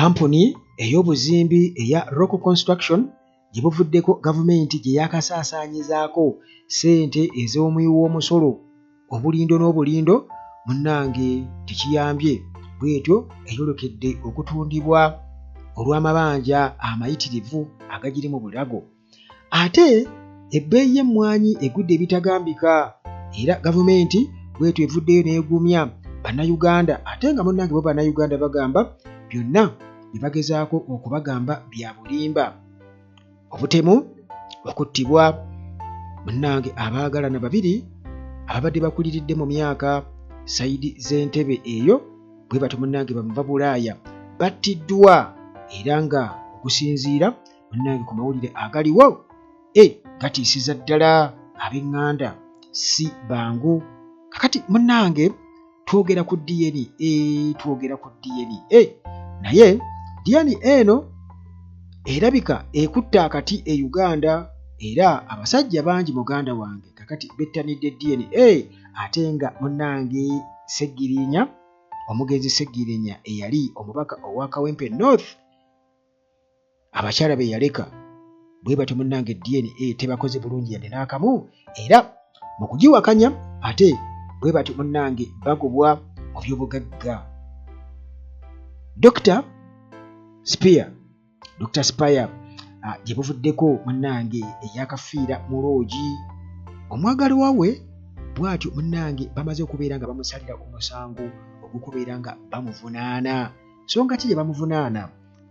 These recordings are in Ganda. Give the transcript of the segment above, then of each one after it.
kampuni ey'obuzimbi eya Rock Construction gye buvuddeko gavumenti gye yakasaasaanyizaako ssente ez'omuwi w'omusolo obulindo n'obulindo munnange tekiyambye bwetyo eyolekedde okutundibwa olw'amabanja amayitirivu agagiri mu bulago. Ate ebbeeyi y'emmwanyi egudde ebitagambika era gavumenti bwetyo evuddeyo n'egumya bannayuganda ate nga munnange bo bannayuganda bagamba byonna bye bagezaako okubagamba bya bulimba. Obutemu okuttibwa munnange abaagalana babiri ababadde bakuliridde mu myaka sayidi z'entebe eyo bwe batyo munnange bamuva Bulaaya battiddwa era nga okusinziira munnange ku mawulire agaliwo gatiisiza ddala ab'eŋŋanda si bangu. Kakati munnange twogera ku DNA naye DNA eno erabika ekutte akati e Uganda era abasajja bangi muganda wange kakati bettanidde DNA ate nga munnange Seggirinya omugenzi Seggirinya eyali omubaka owa Kawempe North abakyala be yaleka bwe batyo munnange DNA tebakoze bulungi yadde n'akamu era mu kugiwakanya ate bwe batyo munnange bagobwa mu by'obugagga. Dr. Spear gye buvuddeko munnange eyakafiira mu loogi omwagalwa we bw'atyo munnange bamaze okubeera nga bamusalira omusango ogw'okubeera nga bamuvunaana. Nsonga ki gye bamuvunaana?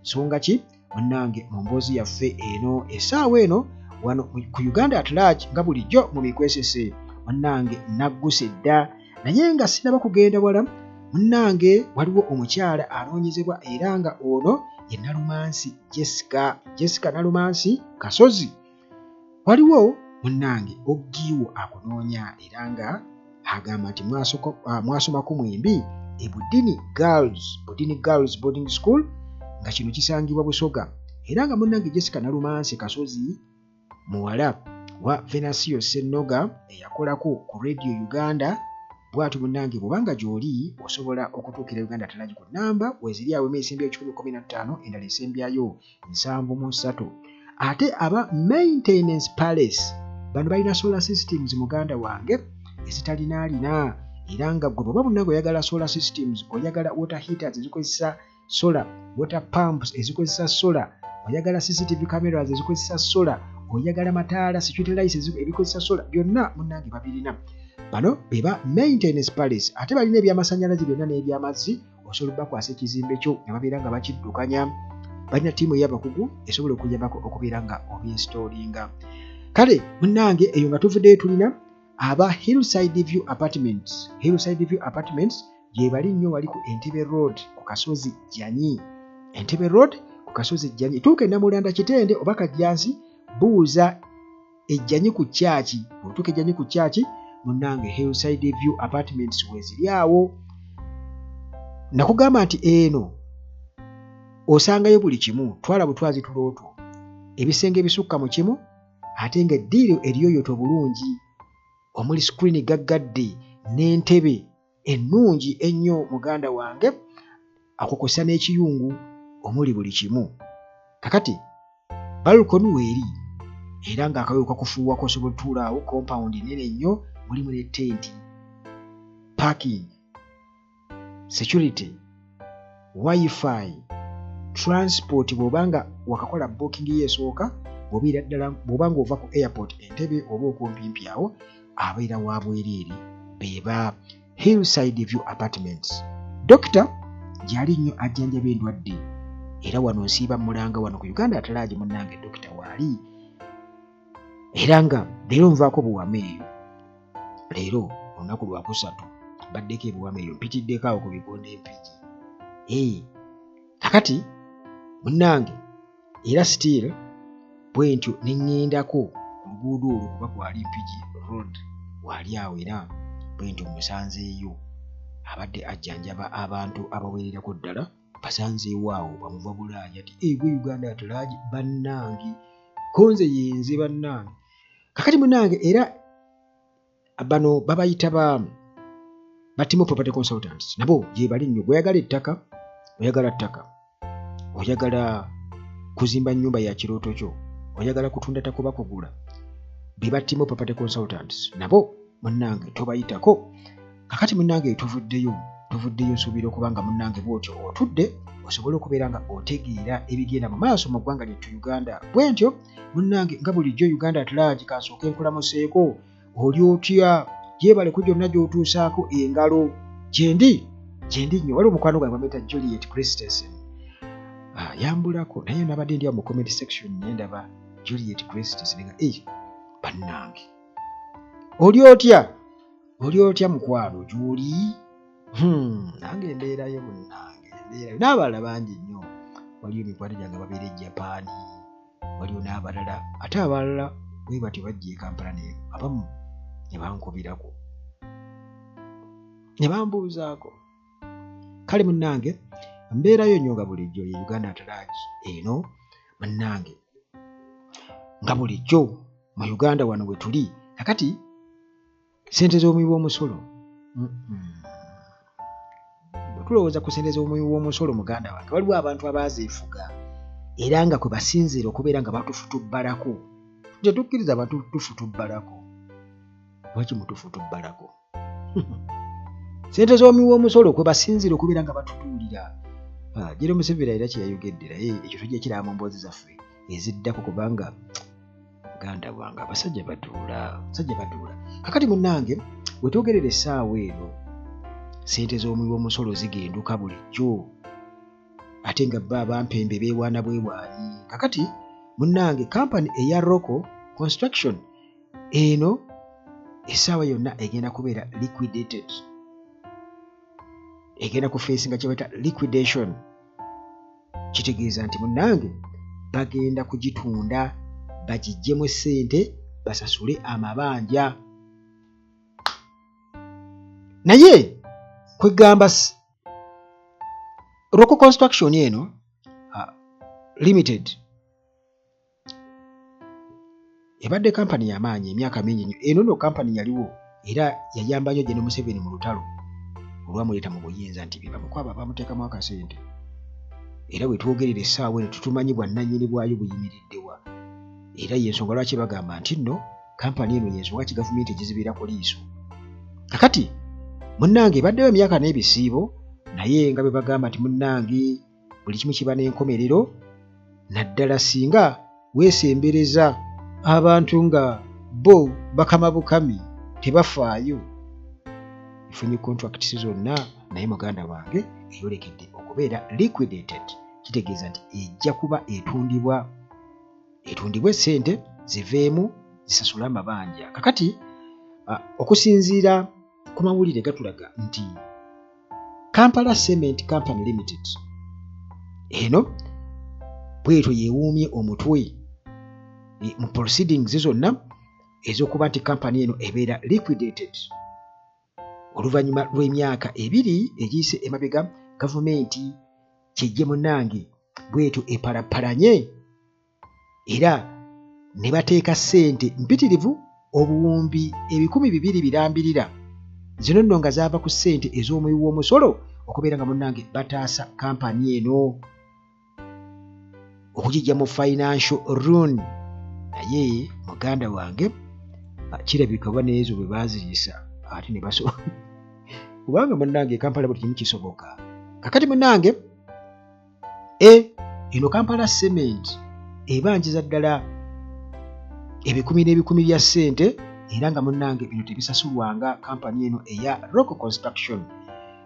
Nsonga ki munnange mu mboozi yaffe eno essaawa eno wano ku Uganda at large nga bulijjo mu mikwesese munnange nagguse dda naye nga sinaba kugenda wala munnange waliwo omukyala anoonyezebwa era nga ono ye Nalumansi Jessica Nalumansi Kasozi. Waliwo munnange oggiiwo akunoonya era nga agamba nti mwasomako mwembi e Budini Girls Boarding School nga kino kisangibwa Busoga era nga munnange Jessica Nalumansi Kasozi muwala wa Venancio Ssennoga eyakolako ku Radio Uganda. Bw'atyo munnange bw'obanga gy'oli osobola okutuukira Uganda Talagi ku nnamba weeziri awo esembyayo 115 endala esembyayo 73. Ate aba Maintenance Palace bano balina solar systems muganda wange ezitalinaalina era nga gwe bw'oba munnange oyagala solar systems oyagala water heaters ezikozesa solar, water pumps ezikozesa solar, oyagala CCTV cameras ezikozesa solar, oyagala mataala security lights ebikozesa solar byonna munnange babirina. Bano beba Maintenance Palace ate balina ebyamasannyalaze byonna n'ebyamazzi osobola bakwasa ekizimbe kyo nga babeera nga bakiddukanya. Balina ttiimu ey'abakugu esobola okuyambako okubeera nga obinstallinga. Kale munnange eyo nga tuvuddeyo tulina aba Hillside View Apartments gye bali nnyo wali ku Entebbe Road ku Kasozi Janyi. Entebbe Road ku Kasozi Janyi tuuka Namulanda Kitende oba Kajjansi buuza ejjanyi ku kyaki. Otuuka ejjanyi ku kyaki munnange Hillside View Apartments weeziri awo. Nakugamba nti eno osangayo buli kimu twala butwazi tulooto ebisenge bisukka mu kimu ate nga eddiiro eriyoyoto bulungi omuli screen gaggadde n'entebe ennungi ennyo muganda wange akukosa n'ekiyungu omuli buli kimu. Kakati balcony weeri era ng'akawewo kakufuuwako osobola otuula awo compound nene nnyo mulimu ne tenti, parking, security, wifi, transport bw'obanga wakakola booking yeesooka bw'obeera ddala bw'obanga ova ku airport Entebbe oba okumpimpi awo abeera wa bwereere beba Hillside View Apartments. Dokita gy'ali nnyo ajjanjaba endwadde era wano nsiiba mulanga wano ku Uganda Atalagi munnange dokita waali era nga leero nvaako buwame eyo leero olunaku lwa kusatu baddeko ebuwame eyo mpitiddeko awo ku bigonde empigi. Kakati munnange era still bwe ntyo ne ŋŋendako ku luguudo olwo kuba kwali Mpigi Road waali awo era bwe ntyo musanzeeyo abadde ajjanjaba abantu abawererako ddala basanzeewo awo bamuva Bulaaya ati egwe Uganda Atalagi bannange konze yenze bannange. Kakati munnange era bano babayita ba Timo Property Consultants nabo gye bali nnyo bw'oyagala ettaka oyagala ttaka oyagala kuzimba nnyumba ya kirooto kyo, oyagala kutunda takuba kugula, be battimu property consultants nabo munnange tobayitako. Kakati munnange tuvuddeyo nsuubira okubanga munnange bw'otyo otudde osobole okubeera nga otegeera ebigenda mu maaso mu ggwanga lyettu Uganda. Bwe ntyo munnange nga bulijjo Uganda at large kansooka enkulamuseeko oli otya, gyebale ku gyonna gy'otuusaako engalo. Gyendi nnyo waliwo omukwano gwange bamwita Juliet Christensen. Yambulako naye nabadde ndi mu comment section naye ndaba Juliet Christensen nga bannange oli otya mukwano gy'oli? Nange embeerayo munnange, n'abalala bangi nnyo. Waliyo emikwano gyange babeera e Japan, waliyo n'abalala ate abalala bwe batyo bajja e Kampala abamu ne bankubirako ne bambuuzaako. Kale munnange mbeerayo nnyo nga bulijjo ye Uganda at large eno munnange, nga bulijjo mu Uganda wano we tuli kakati ssente z'omuwi w'omusolo. Bwe tulowooza ku ssente z'omuwi w'omusolo muganda wange, waliwo abantu abaazeefuga era nga kwe basinziira okubeera nga batufutubbalako. Nze tukkiriza abantu tufutubbalako. Lwaki mutufutubbalako? Ssente z'omuwi w'omusolo kwe basinziira okubeera nga batutuulira. Jero Museveni era kye yayogedde naye ekyo tujja kiraba mu mboozi zaffe eziddako kubanga muganda wange abasajja baduula. Kakati munnange bwe twogerera essaawa eno ssente z'omuwi w'omusolo zigenduka bulijjo ate nga bba abampembe beewaana bwewaanyi. Kakati munnange kampani eya Roko Construction eno essaawa yonna egenda kubeera liquidated, egenda kufeesinga kye bayita liquidation. Kitegeeza nti munnange bagenda kugitunda bagiggyemu ssente basasule amabanja. Naye kwegamba Roko Construction eno limited ebadde kampani y'amaanyi emyaka mingi nnyo. Eno nno kampani yaliwo era yayamba nnyo General Museveni mu lutalo olwamuleeta mu buyinza nti be bamukwaba bamuteekamu akasente. Era bwe twogerera essaawa eno tutumanyi bwannannyini bwayo buyimiriddewa. Era y'ensonga lwaki bagamba nti nno kampani eno y'ensonga ki gavumenti egizibirako liiso. Kakati munnange ebaddewo emyaka n'ebisiibo naye nga bwe bagamba nti munnange buli kimu kiba n'enkomerero, naddala singa weesembereza abantu nga bo bakama bukami tebafaayo. Ifunye contracts zonna naye muganda wange eyolekedde okubeera liquidated. Kitegeeza nti ejja kuba etundibwa essente ziveemu zisasule amabanja. Kakati okusinziira ku mawulire gatulaga nti Kampala Cement Company Limited eno bwetyo yeewuumye omutwe mu proceedings zonna ez'okuba nti kampani eno ebeera liquidated oluvannyuma lw'emyaka 2 egiyise emabega. Gavumenti kijje munnange bwetyo epalapalanye era ne bateeka ssente mpitirivu obuwumbi 200 birambirira. Zino nno nga zaava ku ssente ez'omuwi w'omusolo okubeera nga munnange bataasa kampani eno okugijja mu financial ruin. Naye muganda wange kirabika oba n'ezo bwe baaziyisa ate ne basobola kubanga munnange Kampala buli kimu kisoboka. Kakati munnange eno Kampala Cement ebanjiza ddala ebikumi n'ebikumi bya ssente era nga munnange bino tebisasulwanga kampani eno eya Roko Construction.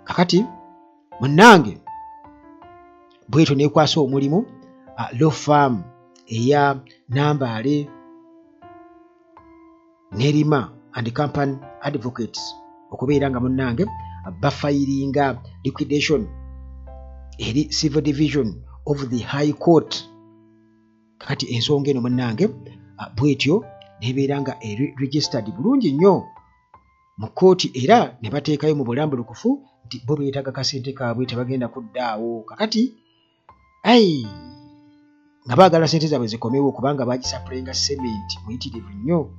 Kakati munnange bwetyo neekwasa omulimu law firm eya Nambaale Nerima and Company Advocates okubeera nga munnange bafayiringa liquidation eri Civil Division of the High Court. Kakati ensonga eno munnange bwetyo nebeera nga registered bulungi nnyo mu kkooti era ne bateekayo mu bulambulukufu nti bo beetaaga kasente kaabwe tebagenda kuddaawo. Kakati nga baagala ssente zaabwe zikomewo kubanga bagisapulenganga cement muyitirivu nnyo.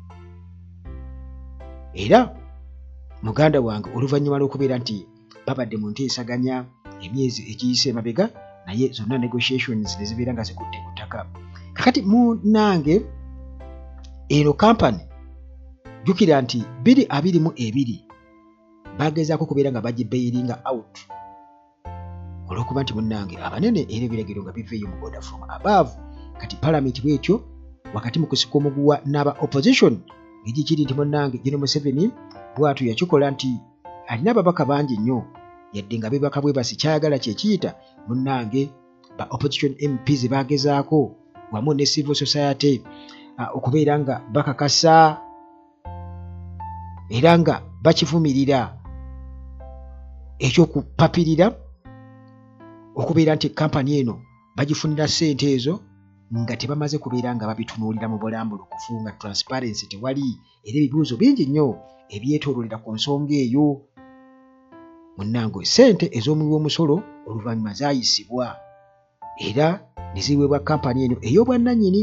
Era muganda wange oluvannyuma lw'okubeera nti babadde mu nteesaganya emyezi egiyise emabega naye zonna negotiations ne zibeera nga zigudde ku ttaka. Kakati munnange eno kampani jjukira nti 2022 bagezaako kubeera nga bagibairinga out olw'okuba nti munnange abanene era ebiragiro nga biveeyo mu order from above. Kati palamenti bwetyo wakati mu kusika omuguwa n'aba opposition egikiri nti munnange General Museveni bw'atyo yakikola nti alina ababaka bangi nnyo yadde nga bebaka bwe basi kyayagala kyekiyita munnange ba opposition MPs bagezaako wamu ne civil society okubeera nga bakakasa era nga bakivumirira ekyokupapirira okubeera nti kampani eno bagifunira ssente ezo nga tebamaze kubeera nga babitunuulira mu bulambulukufu nga transparency tewali era ebibuuzo bingi nnyo ebyetoololera ku nsonga eyo. Munnange ssente ez'omuwi w'omusolo oluvannyuma zaayisibwa era ne ziweebwa kampani eno ey'obwannannyini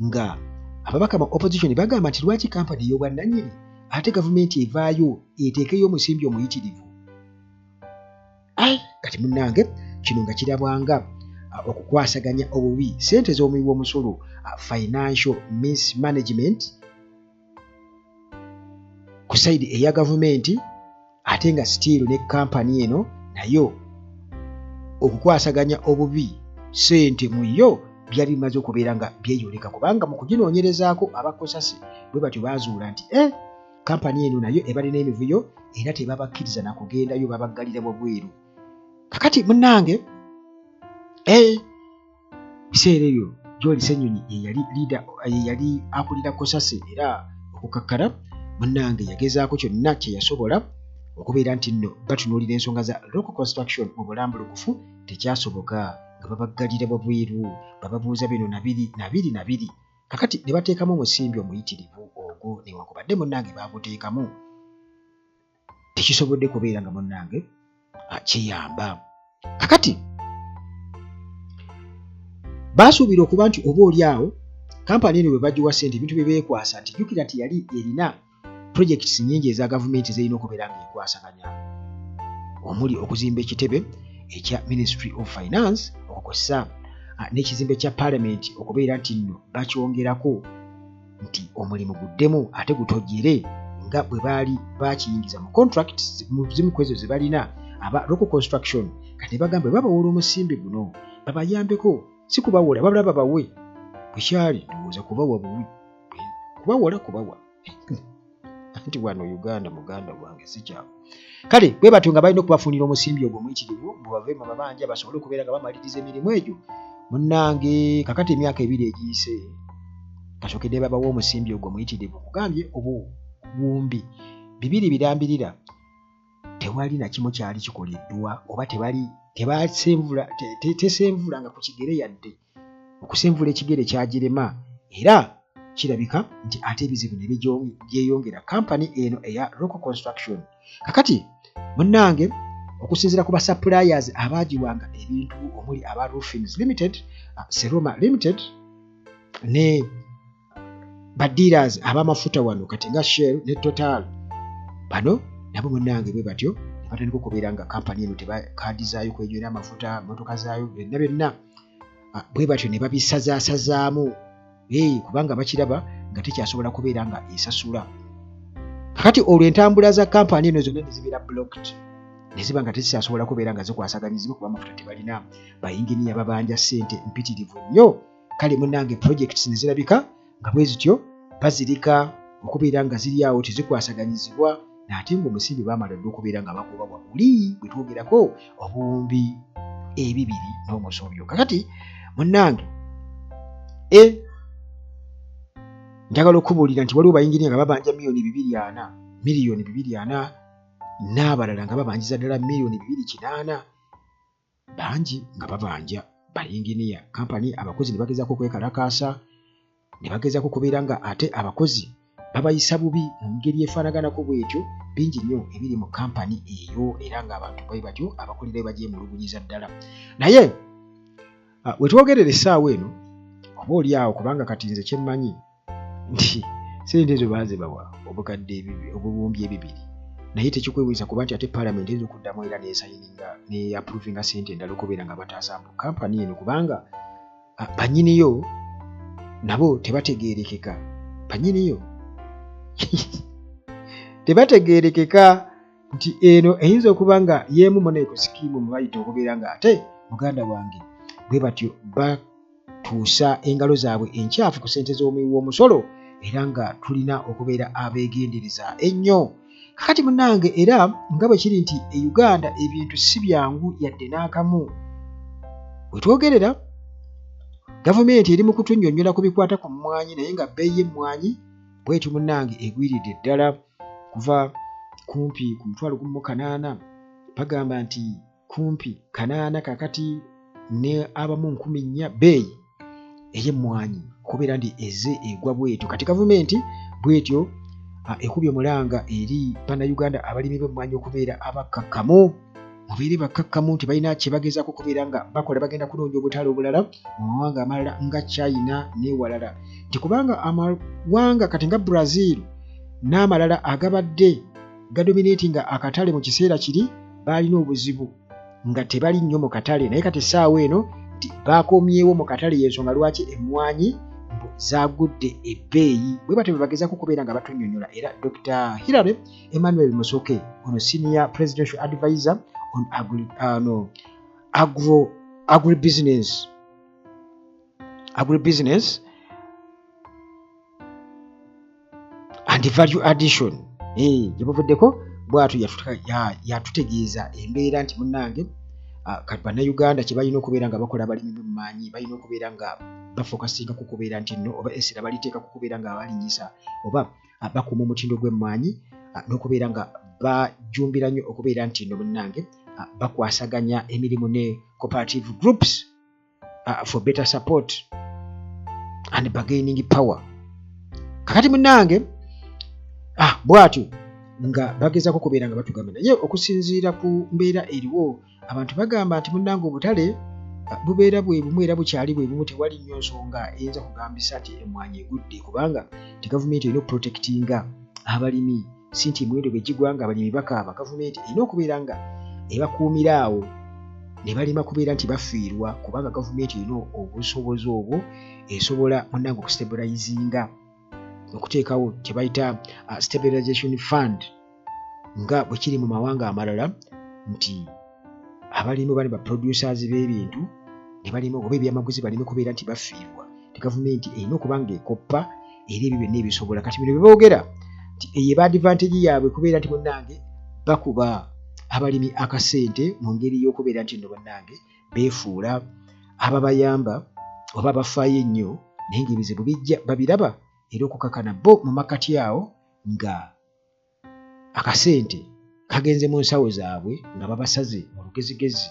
nga ababaka ba opposition bagamba nti lwaki kampani ey'obwannannyini ate gavumenti evaayo eteekeyo omusimbi omuyitirivu. Kati munnange kino nga kirabwanga okukwasaganya obubi ssente z'omuwi w'omusolo financial mismanagement ku sayidi eya gavumenti ate nga still ne kampani eno nayo okukwasaganya obubi ssente mu yo byali bimaze okubeera nga byeyoleka kubanga mu kuginoonyerezaako abakosasi bwe batyo baazuula nti kampani eno nayo ebali n'emivuyo era tebabakkiriza na kugendayo babaggalira bweru. Kakati munnange biseera ebyo Joel Ssenyonyi yeyali akulira kosasi era okukakkana munnange yagezaako kyonna kye yasobola okubeera nti nno batunuulira ensonga za local construction mu bulambulukufu tekyasoboka nga babaggalira bweru bababuuza bino na biri. Kakati ne bateekamu omusimbi omuyitirivu ogwo newankubadde munnange baaguteekamu tekisobodde kubeera nga munnange kiyamba. Kakati baasuubira okuba nti oba oli awo kampani eno bwe bagiwa ssente ebintu bye beekwasa nti jjukira nti yali erina projects nnyingi eza gavumenti zirina okubeera ng'ekwasaganya omuli okuzimba ekitebe ekya Ministry of Finance okukozesa n'ekizimbe kya Parliament okubeera nti nno bakyongerako nti omulimu guddemu ate gutojjere nga bwe baali bakiyingiza mu contracts zimu ku ezo ze balina aba local construction. Kati bagamba babawola omusimbi guno babayambeko si kubawola babula babawe bwekyali ndowooza kubawa buwi kubawa anti wano Uganda muganda gwange si kyawe. Kale bwe batyo nga balina okubafunira omusimbi ogwo omuyitirivu bwe mu mabanja basobole okubeera nga bamaliriza emirimu egyo munnange. Kakati emyaka 2 egiyise kasookedde babawa omusimbi ogwo omuyitirivu kugambye obuwumbi 2 birambirira tewali na kimu kyali kikoleddwa oba tesenvulanga ku kigere yadde okusenvula ekigere kyagirema era kirabika nti ate ebizibu ne byeyongera kampani eno eya local construction. Kakati munnange okusinziira ku basuppliers abaagiwanga ebintu omuli aba Roofings Limited, Seroma Limited ne badealers ab'amafuta wano kati nga Shell ne Total bano nabo munnange bwe batyo ne batandika okubeera nga kampani eno kaadi zaayo kwenywera amafuta motoka zaayo byonna bwe batyo ne babisazaasazaamu kubanga bakiraba nga tekyasobola kubeera nga esasula. Kakati olwo entambula za kampani eno zonna ne zibeera blocked ne ziba nga tekyasobola kubeera nga zikwasaganyizibwa kuba amafuta tebalina bayinginiya babanja ssente mpitirivu nnyo. Kale munnange projects ne zirabika nga bwe zityo bazirika okubeera nga ziri awo tezikwasaganyizibwa ate ng'omusimbi baamala dde okubeera nga bagoba buli bwe twogerako obuwumbi 2 n'omusobyo. Kakati munnange njagala okubuulira nti waliwo bayinginiya nga babanja miliyoni 240 n'abalala nga babanjiza ddala miliyoni 280 bangi nga babanja bayinginiya. Kampani abakozi ne bagezaako okwekalakaasa ne bagezaako kubeera nga ate abakozi babayisa bubi mu ngeri efaanaganako bwetyo bingi nnyo ebiri mu kampani eyo era ng'abantu bwe batyo abakolera bagyemulugunyiza ddala. Naye wetwogerera essaawa eno oba oli awo kubanga kati nze kyemmanyi nti ssente ezo baazibawa obuwumbi 2 naye tekikwewuunyisa kuba nti ate Parliament eyinza okuddamu era neesayininga ne approvinga ssente endala okubeera nga bataasa mbu kampani eno kubanga bannyiniyo nabo tebategeerekeka. Bannyiniyo tebategeerekeka nti eno eyinza okuba nga yeemu Monaco scheme mu bayita okubeera nga ate muganda wange bwe batyo batuusa engalo zaabwe enkyafu ku ssente z'omusolo era nga tulina okubeera abeegendereza ennyo. Kakati munnange era nga bwe kiri nti e Uganda ebintu si byangu yadde n'akamu. We twogerera gavumenti eri mu kutunnyonnyola ku bikwata ku mmwanyi naye nga bbeeyi y'emmwanyi bw'etyo munnange egwiridde ddala kuva kumpi ku $1,800 bagamba nti kumpi $800 kakati ne abamu 4,000 bbeeyi ey'emmwanyi kubeera ndi eze egwa bw'etyo. Kati gavumenti bw'etyo ekubye mulanga eri bannayuganda abalimi b'emmwanyi okubeera abakkakkamu, mubeere bakkakkamu nti balina kye bagezaako okubeera nga bakola, bagenda kunoonya obutale obulala mu mawanga amalala nga China n'ewalala, nti kubanga amawanga kati nga Brazil n'amalala agabadde gadominatinga akatale mu kiseera kiri baalina obuzibu nga tebali nnyo mu katale, naye kati essaawa eno nti baakomyewo mu katale, y'ensonga lwaki emmwanyi zaagudde ebbeeyi. Bwe batyo bagezaako okubeera nga batunnyonnyola. Era Dr. Hilary Emmanuel Musoke ono senior presidential advisor on agribusiness and value addition gye buvuddeko bw'atyo yatutegeeza embeera nti munnange kati bannayuganda kye balina okubeera nga bakola abalimi b'emmwanyi balina okubeera nga bafokasinga ku kubeera nti nno oba essira baliteeka ku kubeera nga balinyisa oba bakuuma omutindo gw'emmwanyi n'okubeera nga bajumbira nnyo okubeera nti nno munnange bakwasaganya emirimu ne cooperative groups for better support and bargaining power. Kakati munnange bw'atyo nga bagezaako okubeera nga batugamba, naye okusinziira ku mbeera eriwo abantu bagamba nti munnange obutale bubeera bwe bumu era bukyali bwe bumu, tewali nnyo nsonga eyinza kugambisa nti emmwanyi egudde kubanga ti gavumenti erina okuprotectinga abalimi, si nti emiwendo bwe gigwa nga abalimi bakaaba. Gavumenti erina okubeera nga ebakuumira awo ne balima kubeera nti bafiirwa kubanga gavumenti erina obusobozi obwo esobola munnange okustabilizinga okuteekawo kye bayita stabilization fund nga bwe kiri mu mawanga amalala nti abalimi oba ne baproducers b'ebintu ne balima oba ebyamaguzi balime kubeera nti bafiirwa. Ti gavumenti erina okuba nga ekoppa era ebyo byonna ebisobola. Kati bino bye boogera nti eyo eba advantage yaabwe kubeera nti munnange bakuba abalimi akasente mu ngeri y'okubeera nti nno bannange beefuula ababayamba oba abafaayo ennyo, naye ng'ebizibu bijja babiraba era okukakana bo mu makati awo nga akasente kagenze mu nsawo zaabwe nga babasaze mu lugezigezi,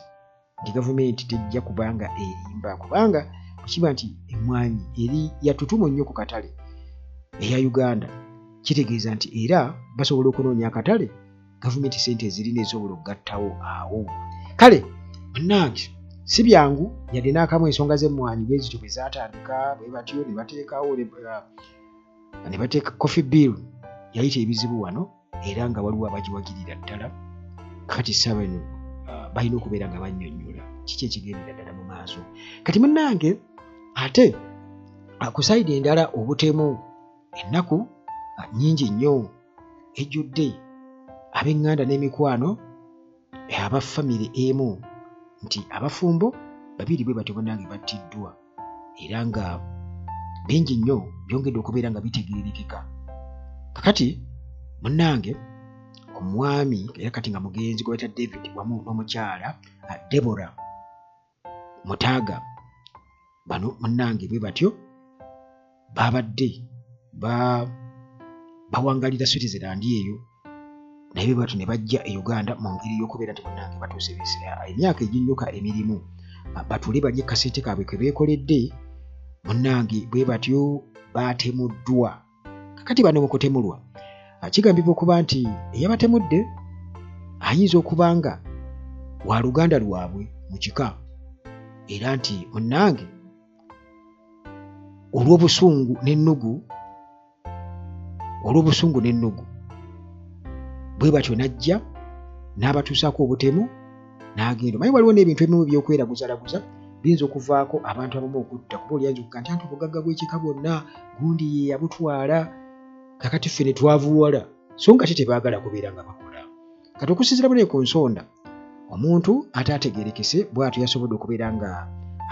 nti gavumenti tejja kubanga erimba kubanga kiba nti emmwanyi eri yatutumu nnyo ku katale eya Uganda. Kitegeeza nti era basobola okunoonya akatale gavumenti ssente ezirina esobola okugattawo awo. Kale munnange si byangu yadde n'akamu ensonga z'emmwanyi bwe zityo bwe zaatandika bwe batyo ne bateekawo ne bateeka coffee bill yayita ebizibu wano era nga waliwo abagiwagirira ddala. Kati ssaawa eno balina okubeera nga bannyonnyola kiki ekigendera ddala mu maaso. Kati munnange ate ku sayidi endala obutemu ennaku nnyingi nnyo ejjudde ab'eŋŋanda n'emikwano aba famire emu nti abafumbo babiri bwe batyo bannange battiddwa era nga bingi nnyo byongedde okubeera nga bitegeerekeka. Kakati munnange omwami era kati nga mugenzi gwe bayita David wamu n'omukyala Deborah Mutaaga, bano munnange bwe batyo babadde bawangalira Switzerland eyo, naye bwe batyo ne bajja e Uganda mu ngeri y'okubeera nti munnange batuuse emyaka eginnyuka emirimu batule balye kasente kaabwe ke beekoledde. Munnange bwe batyo baatemuddwa. Kakati bano mu kutemulwa kigambibwa okuba nti eyabatemudde ayinza okuba nga wa luganda lwabwe mu kika era nti munnange olw'obusungu n'ennugu bwe batyo najja n'abatuusaako obutemu n'agenda. Manyi waliwo n'ebintu ebimu by'okweraguzalaguza biyinza okuvaako abantu abamu okutta, kuba oli ayinza okugamba nti anti obugagga bw'ekika bwonna gundi ye yabutwala, kakati ffe ne twavuwala, so nga tebaagala kubeera nga bakola. Kati okusinziira bune ku nsonda, omuntu ate ategeerekese bw'atyo yasobodde okubeera nga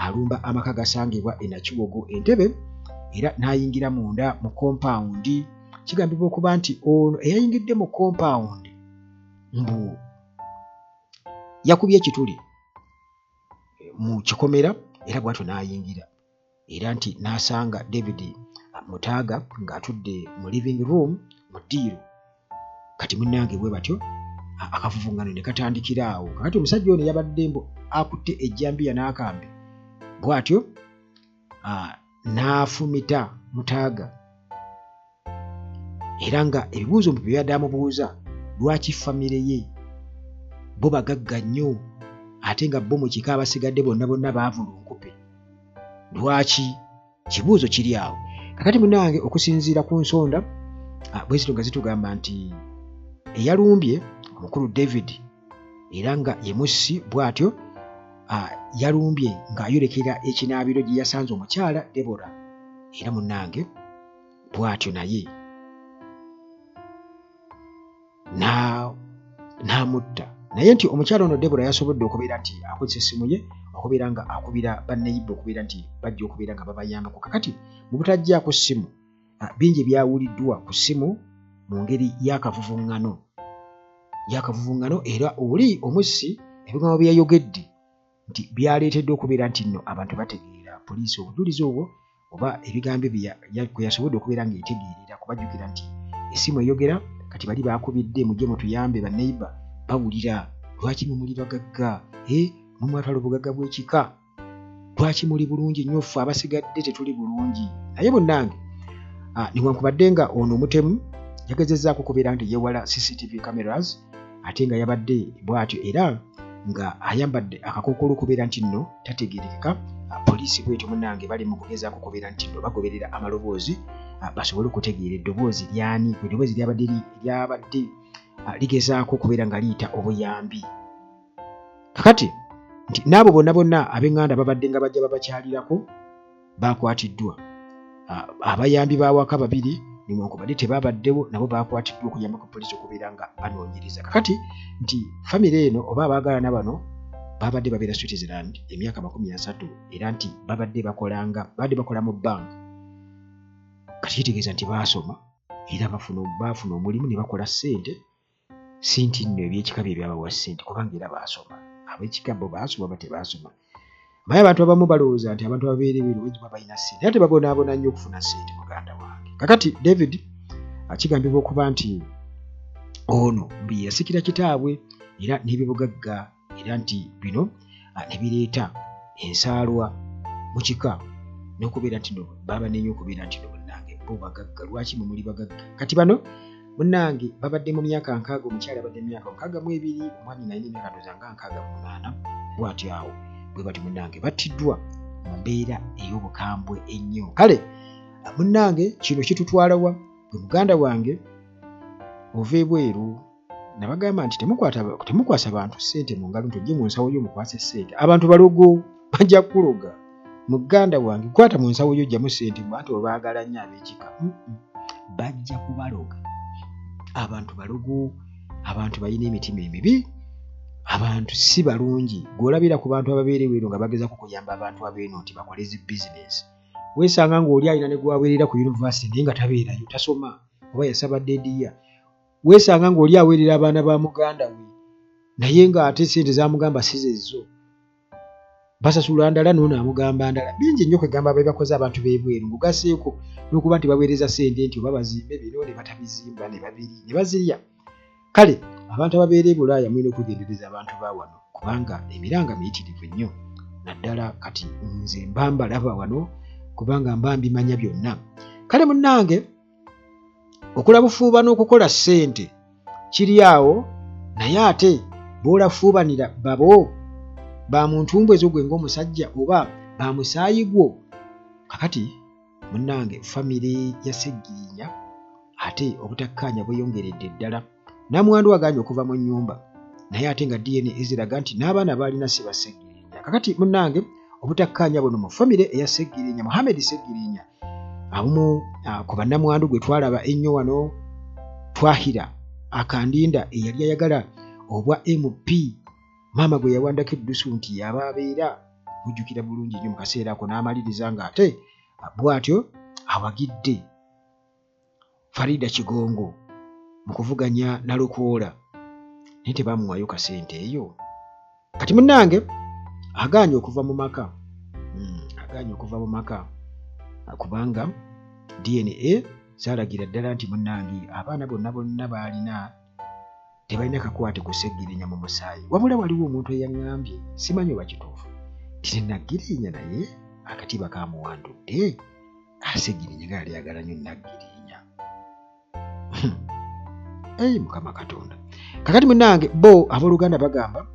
alumba amaka gasangibwa e Nakiwogo Entebbe, era n'ayingira munda mu kompawundi. Kigambibwa okuba nti ono eyayingidde mu kompawundi mbu yakubye ekituli mu kikomera, era bw'atyo n'ayingira, era nti n'asanga David Mutaaga ng'atudde mu living room mu ddiiro. Kati munnange bwe batyo akavuvungano ne katandikira awo. Kakati omusajja ono yabadde mbu akutte ejjambiya n'akambe, bw'atyo n'afumita Mutaaga, era nga ebibuuzo bye yabadde amubuuza, lwaki famire ye bo bagagga nnyo ate nga bo mu kika abasigadde bonna baavula nkupe, lwaki? Kibuuzo kiri awo. Kakati munnange okusinziira ku nsonda bwe zito nga zitugamba nti eyalumbye omukulu David era nga ye mussi, bw'atyo yalumbye ng'ayolekera ekinaabiro gye yasanze omukyala Deborah, era munnange bw'atyo naye n'amutta. Naye nti omukyala ono Deborah yasobodde okubeera nti akozesa essimu ye okubeera nga akubira bannayibbe okubeera nti bajja okubeera nga babayambako. Kakati mu butajjaako ssimu, bingi byawuliddwa ku ssimu mu ngeri y'akavuvuŋŋano, era oli omussi ebigambo bye yayogedde nti byaleetedde okubeera nti nno abantu bategeera poliisi obujulizi obwo oba ebigambo bye yasobodde okubeera ng'etegeerera, kubajjukira nti essimu eyogera kati bali baakubidde mujje mutuyambe bannayibba bawulira. Lwaki muli bagagga? Mumwatwala obugagga bw'ekika, lwaki muli bulungi nnyo, ffe abasigadde tetuli bulungi? Naye bonnange newankubadde nga ono omutemu yagezezzaako okubeera nti yeewala CCTV cameras, ate nga yabadde bw'atyo era nga ayambadde akakookolo okubeera nti nno tategeerekeka, poliisi bwetyo munnange bali mu kugezaako okubeera nti nno bagoberera amaloboozi basobole okutegeera eddoboozi lyani, eddoboozi lyabadde ligezaako okubeera nga liyita obuyambi. Kakati nti n'abo bonna ab'eŋŋanda babadde nga bajja babakyalirako baakwatiddwa. Abayambi b'awaka babiri newankubadde tebaabaddewo nabo baakwatiddwa okuyamba ku poliisi okubeera nga banoonyereza. Kakati nti famire eno oba abaagalana bano babadde babeera Switzerland emyaka 30 era nti babadde bakola mu banka. Kati kitegeeza nti baasoma era baafuna omulimu ne bakola ssente nno eby'ekika bye byabawa ssente kubanga era baasoma. Ab'ekika bo baasoma ba tebaasoma. Naye abantu abamu balowooza nti abantu ababeerebeeru bwe balina ssente ate babonaabona nnyo okufuna ssente, muganda wange. Kakati David kigambibwa okuba nti ono bye yasikira kitaabwe era n'ebibugagga, era nti bino ne bireeta ensaalwa mu kika n'okubeera nti no baba nenyo okubeera nti no munnange bo bagagga, lwaki muli bagagga? Kati bano munnange babadde mu myaka 60, omukyala abadde mu myaka 62, omwami naye emyaka nga 68, bw'atyo awo bwe bati munnange battiddwa mu mbeera ey'obukambwe ennyo. Kale munnange kino kitutwalawa gwe muganda wange ova ebweru, nabagamba nti temukwasa bantu ssente mu ngalo nti ojje mu nsawo yo mukwase ssente. Abantu balogo bajja kuloga. Muganda wange kwata mu nsawo yo ojjamu ssente anti obaagala nnyo ab'ekika, bajja kubaloga. Abantu balogo, abantu balina emitima emibi, abantu si balungi. Gw'olabira ku bantu ababeereweero nga bagezaako kuyamba abantu abeeno nti bakole zi bizinesi, weesanga ng'oli alina ne gwaweerera ku yunivasite naye nga tabeerayo, tasoma oba yasaba dediya. Weesanga ng'oli aweerera abaana ba muganda we naye ng'ate ssente zamugamba si zezo, basasula ndala n'ono amugamba ndala. Bingi nnyo kwegamba be bakoze abantu b'ebweru, ngugaseeko n'okuba nti baweereza ssente nti oba bazimbe bino ne batabizimba ne bazirya. Kale abantu ababeera e Bulaaya mulina okugendereza abantu ba wano kubanga emiranga miyitirivu nnyo, naddala kati nze mba mbalaba wano kubanga mba mbimanya byonna. Kale munnange okulabufuuba n'okukola ssente kiri awo, naye ate b'olafuubanira babo ba muntu mbwezo gwe ng'omusajja oba ba musaayi gwo. Kakati munnange famire ya Ssegiinya ate obutakkaanya bweyongeredde ddala Namwandu agaanye okuva mu nnyumba naye ate nga DNA eziraga nti n'abaana baalina si Sseggirinya. Kakati munnange obutakkaanya buno mu famire eya Sseggirinya, Mohamed Sseggirinya, abumu ku bannamwandu gwe twalaba ennyo wano, Twahira Akandinda eyali ayagala obwa MP, maama gwe yawandako eddusu nti yabaabeera, mujjukira bulungi nnyo mu kaseera ako, n'amaliriza ng'ate bw'atyo awagidde Farida Kigongo mu kuvuganya na Lukoola naye tebaamuwaayo kasente eyo. Kati munnange agaanye okuva mu maka kubanga DNA zaalagira ddala nti munnange abaana bonna baalina tebalina kakwate ku Sseggirinya mu musaayi. Wabula waliwo omuntu eyaŋŋambye, simanyi oba kituufu, nti Naggirinya naye akatiba kamuwandudde. Sseggirinya nga yali ayagala nnyo Naggirinya. Mukama Katonda. Kakati munnange bo abooluganda bagamba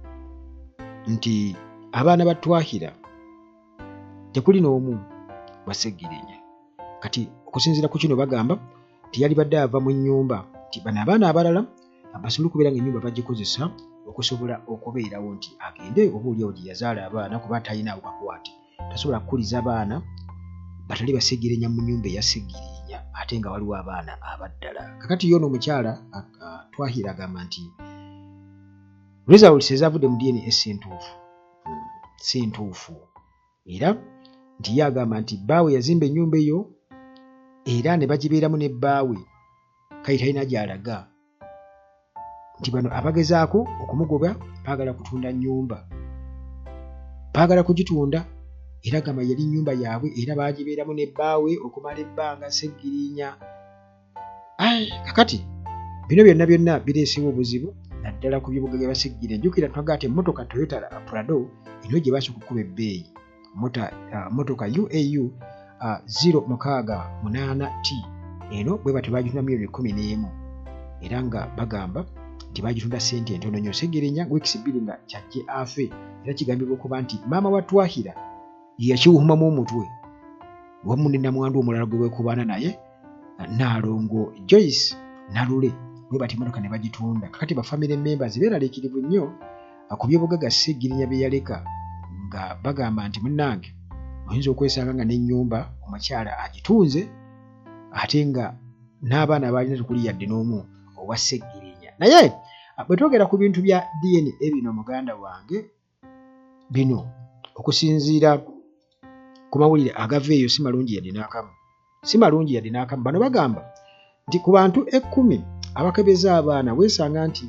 nti abaana ba Twahira tekuli n'omu wa Sseggirinya. Kati okusinziira ku kino bagamba tiyali badde ava mu nnyumba, nti bano abaana abalala basobole okubeera ng'ennyumba bagikozesa okusobola okubeerawo nti agende obaolyawo gye yazaala abaana kuba talinawo kakwate, tasobola kukuliza abaana batali ba Sseggirinya mu nnyumba eya Sseggirinya ate nga waliwo abaana abaddala. Kakati yono omukyala Twahira agamba nti results ezavudde mu DNA si ntuufu era nti ye agamba nti bbaawe yazimba ennyumba eyo era ne bagibeeramu ne bbaawe kale talina gy'alaga, nti bano abagezaako okumugoba baagala kutunda nnyumba, baagala kugitunda era gamba yali nnyumba yaabwe era baagibeeramu ne bbaawe okumala ebbanga Sseggirinya. Kakati bino byonna bireesewo obuzibu naddala ku by'obugaga bya Sseggirinya. Jjukira twagaa ti emmotoka Toyota Prado eno gye baasooka okukuba ebbeeyi, mmotoka UAU 068T eno bwe batyo baagitunda $11,000 era nga bagamba nti baagitunda ssente entono nnyo. Sseggirinya wiikisi bbiri nga kyajje afe era kigambibwa okuba nti maama wa Twahira yakiwumamu omutwe wamu ne namwandu omulala gwe beekubaana naye Naalongo Joyce Nalule bwe bati emmotoka ne bagitunda. Kakati ba family members beeraliikirivu nnyo ku by'obugagga Sseggirinya bye yaleka, nga bagamba nti munnange oyinza okwesanga nga n'ennyumba omukyala agitunze ate nga n'abaana baalina tekuli yadde n'omu owa Sseggirinya. Naye bwe twogera ku bintu bya DNA bino muganda wange, bino okusinziira ku mawulire agava eyo si malungi yadde n'akamu. Bano bagamba nti ku bantu 10 abakebeza abaana weesanga nti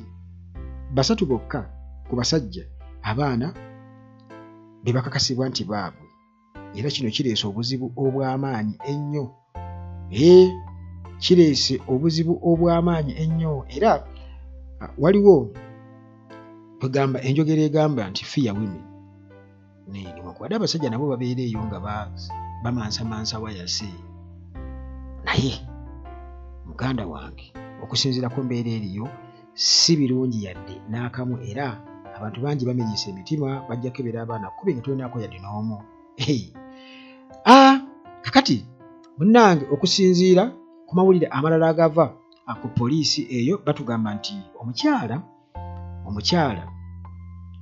3 bokka ku basajja abaana be bakakasibwa nti baabwe, era kino kireese obuzibu obw'amaanyi ennyo. Kireese obuzibu obw'amaanyi ennyo era waliwo kwegamba enjogera egamba nti fear women. Newankubadde abasajja nabo babeera eyo nga bamansamansa wayase, naye muganda wange okusinziira ku mbeera eriyo si birungi yadde n'akamu, era abantu bangi bamenyesa emitima bajja kebera abaana kubi nga tulinaako yadde n'omu. Kakati munnange okusinziira ku mawulire amalala agava ku poliisi eyo batugamba nti omukyala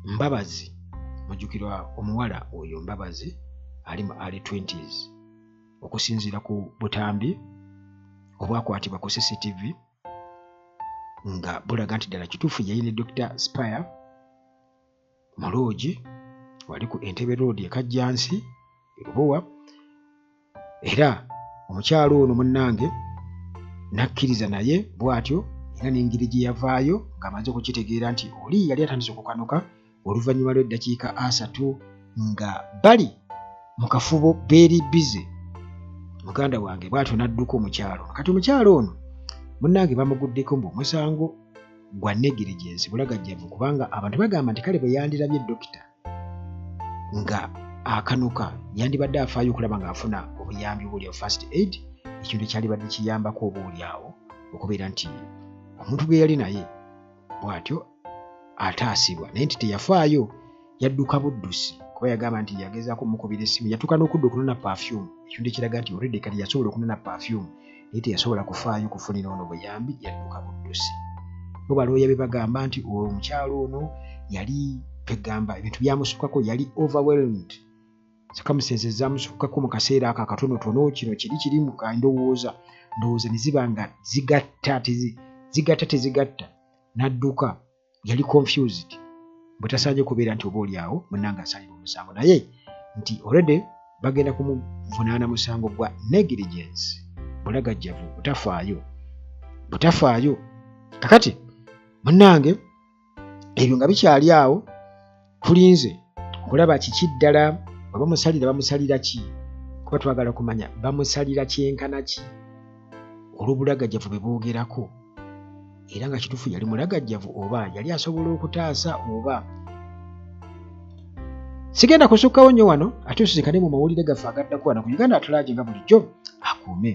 Mbabazi, mujjukirwa omuwala oyo Mbabazi ali mu early 20s, okusinziira ku butambi obwakwatibwa ku CCTV nga bulaga nti ddala kituufu yayina Dr. Spire Muloogi wali ku Entebbe Road e Kajjansi Lubowa, era omukyalo ono munnange nakkiriza naye bw'atyo era n'engeri gye yavaayo ng'amaze okukitegeera nti oli yali atandise okukanuka oluvannyuma lw'eddakiika 3 nga bali mu kafubo beeri bize. Muganda wange bw'atyo n'adduka omukyalo. Kati omukyalo ono munnange bamuguddeko omusango gwa negligence, bulagajjavu, kubanga abantu bagamba nti kale bwe yandirabye dokita nga akanuka yandibadde afaayo okulaba ng'afuna obuyambi obulyawo first aid, ekintu ekyalibadde kiyambako oboolyawo okubeera nti omuntu gwe yali naye bw'atyo ataasibwa, naye nti teyafaayo, yadduka buddusi kuba yagamba nti yagezaako omukubira essimu, yatuuka n'okudda okunona perfume, ekintu ekiraga nti already kati yasobola okunona perfume naye teyasobola kufaayo kufunira ono buyambi, yadduka buddusi. bo balooya be bagamba nti omukyalo ono yali pegamba ebintu byamusukako yali overwhelmed circumstances zamusukako mu kaseera ako akatonotono kino kiri mu ndowooza ne ziba nga zigatta tezigatta n'adduka yali confused bwetasaanye kubeera nti oba oliawo munnange asalirwa omusango naye nti already bagenda kumuvunaana musango gwa negligence bulagajjavu butafaayo kakati munnange ebyo nga bikyali awo tulinze okulaba kiki ddala bamusalira ki kuba twagala kumanya bamusalira kyenkana ki olw'obulagajjavu bwe boogerako era nga kituufu yali mulagajjavu oba yali asobola okutaasa oba sigenda kusukkawo nnyo wano ate osisinkane mu mawulire gaffe agaddako wano ku Uganda At Large nga bulijjo akuume